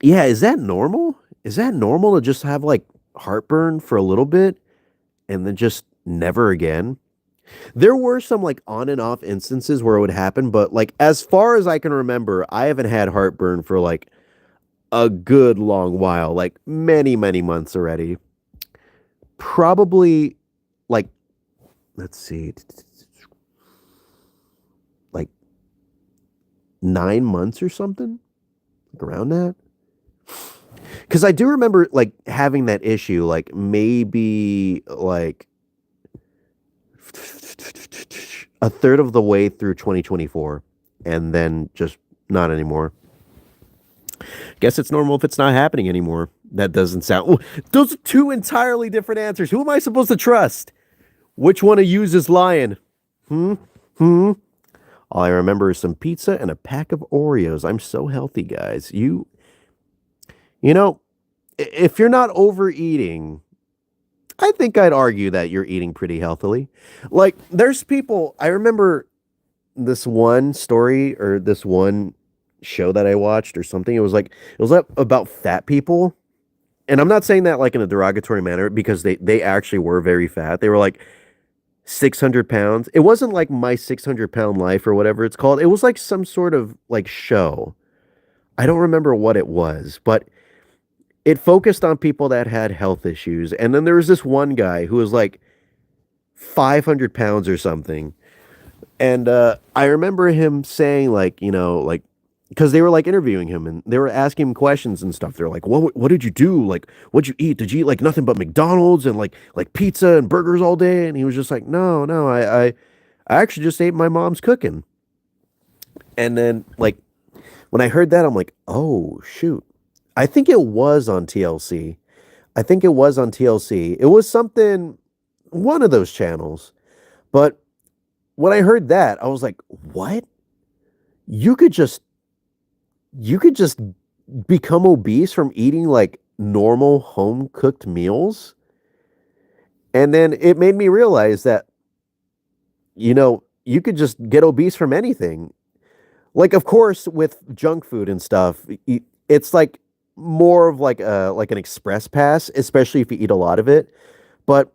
yeah, is that normal? Is that normal to just have like heartburn for a little bit and then just never again? There were some like on and off instances where it would happen, but like as far as I can remember, I haven't had heartburn for like a good long while, like many, many months already. Probably like, let's see, like 9 months or something. around that? Because I do remember like having that issue, like maybe like a third of the way through 2024, and then just not anymore. Guess it's normal if it's not happening anymore. That doesn't sound. Those are two entirely different answers. Who am I supposed to trust? Which one of yous is lying? Hmm? Hmm? All I remember is some pizza and a pack of Oreos. I'm so healthy, guys. You know, if you're not overeating, I think I'd argue that you're eating pretty healthily. Like, there's people, I remember this one story or this one show that I watched or something. It was about fat people. And I'm not saying that like in a derogatory manner because they actually were very fat. They were like 600 pounds. It wasn't like My 600 Pound Life or whatever it's called. It was like some sort of like show. I don't remember what it was, but it focused on people that had health issues. And then there was this one guy who was like 500 pounds or something. And I remember him saying, like, like, because they were like interviewing him and they were asking him questions and stuff. They're like, what did you do? Like, what'd you eat? Did you eat like nothing but McDonald's and like pizza and burgers all day? And he was just like, no, no, I actually just ate my mom's cooking. And then like when I heard that, I'm like, oh shoot. I think it was on TLC. I think it was on TLC. It was something, one of those channels. But when I heard that, I was like, what? You could just you could just become obese from eating like normal home cooked meals. And then it made me realize that, you could just get obese from anything. Like, of course, with junk food and stuff, it's like more of like an express pass, especially if you eat a lot of it. But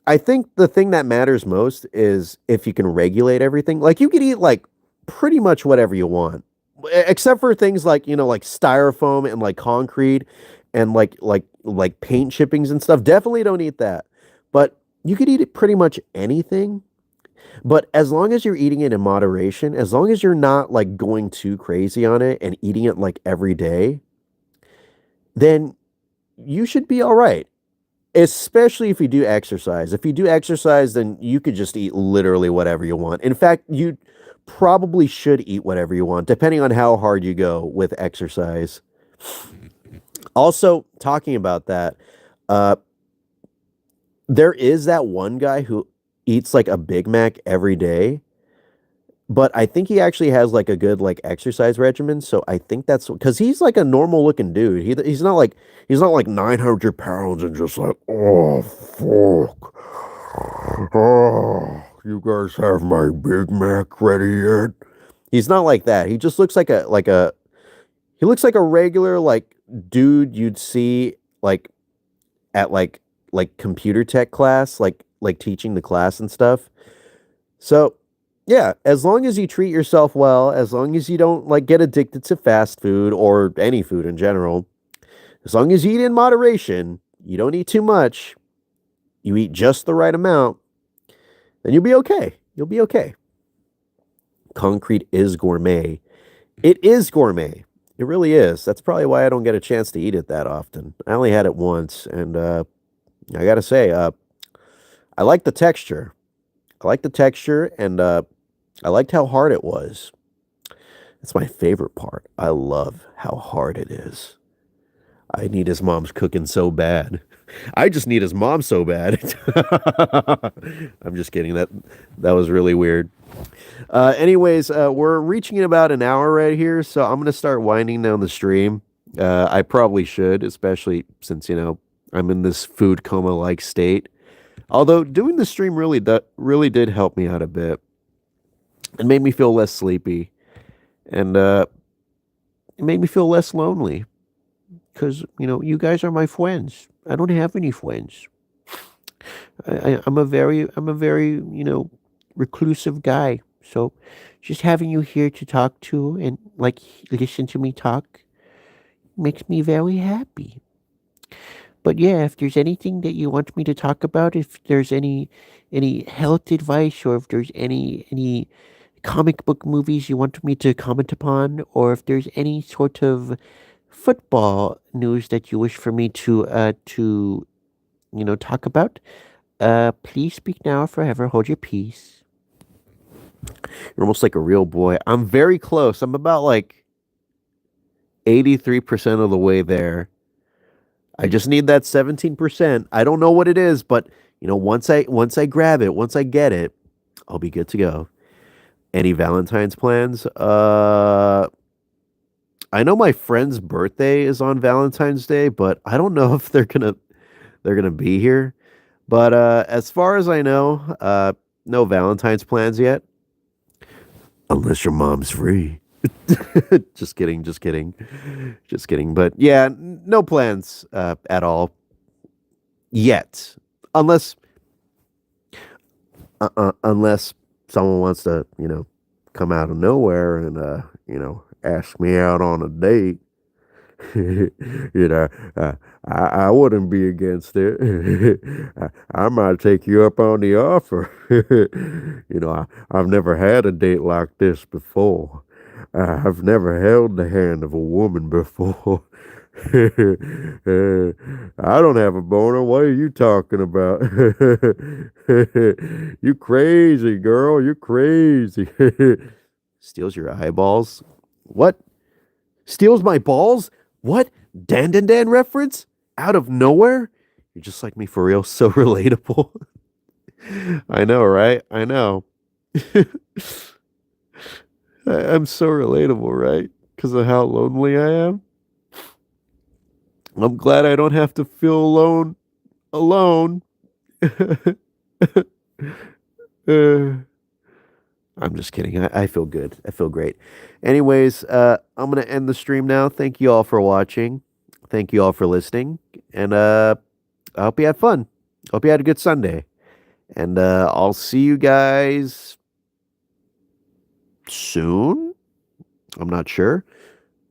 I think the thing that matters most is if you can regulate everything. Like you could eat like pretty much whatever you want, except for things like like styrofoam and like concrete and like paint chippings and stuff. Definitely don't eat that. But you could eat it pretty much anything. But as long as you're eating it in moderation, as long as you're not like going too crazy on it and eating it like every day, then you should be all right. Especially if you do exercise. If you do exercise, then you could just eat literally whatever you want. In fact, you probably should eat whatever you want, depending on how hard you go with exercise. Also, talking about that, uh, there is that one guy who eats like a Big Mac every day, but I think he actually has like a good like exercise regimen. So I think that's because he's like a normal looking dude. He's not like 900 pounds and just like, oh fuck. Oh, you guys have my Big Mac ready yet? He's not like that. He just looks like a he looks like a regular like dude you'd see like at like computer tech class, like teaching the class and stuff. So, yeah, as long as you treat yourself well, as long as you don't like get addicted to fast food or any food in general, as long as you eat in moderation, you don't eat too much, you eat just the right amount, then you'll be okay. You'll be okay. Concrete is gourmet. It is gourmet. It really is. That's probably why I don't get a chance to eat it that often. I only had it once, and I gotta say, I like the texture. I like the texture, and I liked how hard it was. That's my favorite part. I love how hard it is. I need his mom's cooking so bad. I just need his mom so bad. I'm just kidding. That was really weird. Anyways, we're reaching about an hour right here, so I'm gonna start winding down the stream. I probably should, especially since I'm in this food coma like state. Although doing the stream really did help me out a bit. It made me feel less sleepy, and it made me feel less lonely. Because you guys are my friends. I don't have any friends. I'm a very reclusive guy. So just having you here to talk to and like listen to me talk makes me very happy. But yeah, if there's anything that you want me to talk about, if there's any health advice or if there's any comic book movies you want me to comment upon, or if there's any sort of football news that you wish for me to talk about, please speak now or forever hold your peace. You're almost like a real boy. I'm very close. I'm about like 83% of the way there. I just need that 17%. I don't know what it is, but once I grab it, once I get it, I'll be good to go. Any Valentine's plans? I know my friend's birthday is on Valentine's Day, but I don't know if they're gonna be here. But as far as I know, no Valentine's plans yet. Unless your mom's free. Just kidding, just kidding. Just kidding. But yeah, no plans at all yet. Unless unless someone wants to, come out of nowhere and ask me out on a date. you know, I wouldn't be against it. I might take you up on the offer. I've never had a date like this before. I've never held the hand of a woman before. I don't have a boner. What are you talking about? You crazy, girl. You crazy. Steals your eyeballs? What? Steals my balls? What? Dan reference? Out of nowhere? You're just like me for real. So relatable. I know, right? I know. I'm so relatable, right? Because of how lonely I am. I'm glad I don't have to feel alone. Uh, I'm just kidding. I feel good. I feel great. Anyways, I'm gonna end the stream now. Thank you all for watching. Thank you all for listening. And I hope you had fun. Hope you had a good Sunday. And I'll see you guys soon. I'm not sure.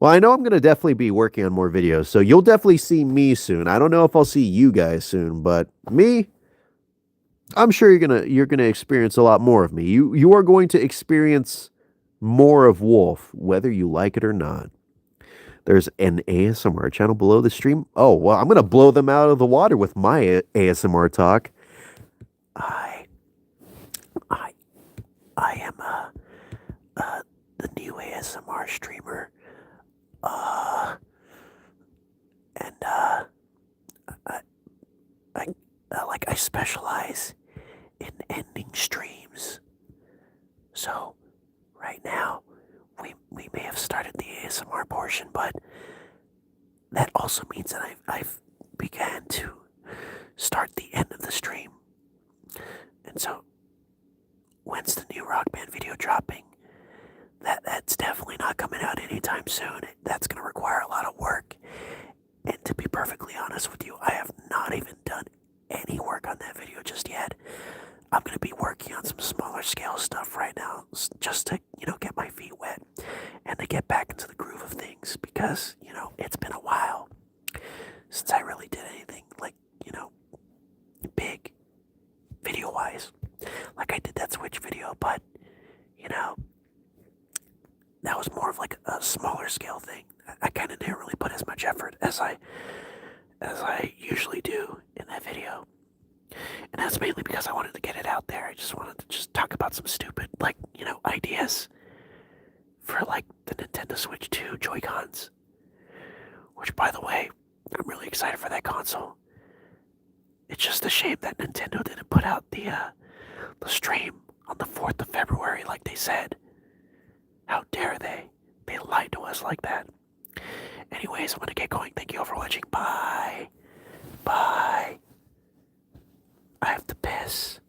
Well, I know I'm gonna definitely be working on more videos, so you'll definitely see me soon. I don't know if I'll see you guys soon, but me, I'm sure you're gonna experience a lot more of me. You are going to experience more of Wolf, whether you like it or not. There's an ASMR channel below the stream. Oh, well, I'm gonna blow them out of the water with my ASMR talk. I I am the new ASMR streamer. And I specialize in ending streams. So right now we may have started the ASMR portion, but that also means that I've began to start the end of the stream. And so when's the new Rock Band video dropping? That's definitely not coming out anytime soon. That's going to require a lot of work. And to be perfectly honest with you, I have not even done any work on that video just yet. I'm going to be working on some smaller scale stuff right now, just to, get my feet wet and to get back into the groove of things, because, it's been a while since I really did anything like, big video-wise. Like I did that Switch video, but, that was more of like a smaller scale thing. I kind of didn't really put as much effort as I usually do in that video. And that's mainly because I wanted to get it out there. I just wanted to talk about some stupid, ideas for, the Nintendo Switch 2 Joy-Cons. Which, by the way, I'm really excited for that console. It's just a shame that Nintendo didn't put out the stream on the 4th of February like they said. How dare they? They lied to us like that. Anyways, I'm gonna get going. Thank you all for watching. Bye. Bye. I have to piss.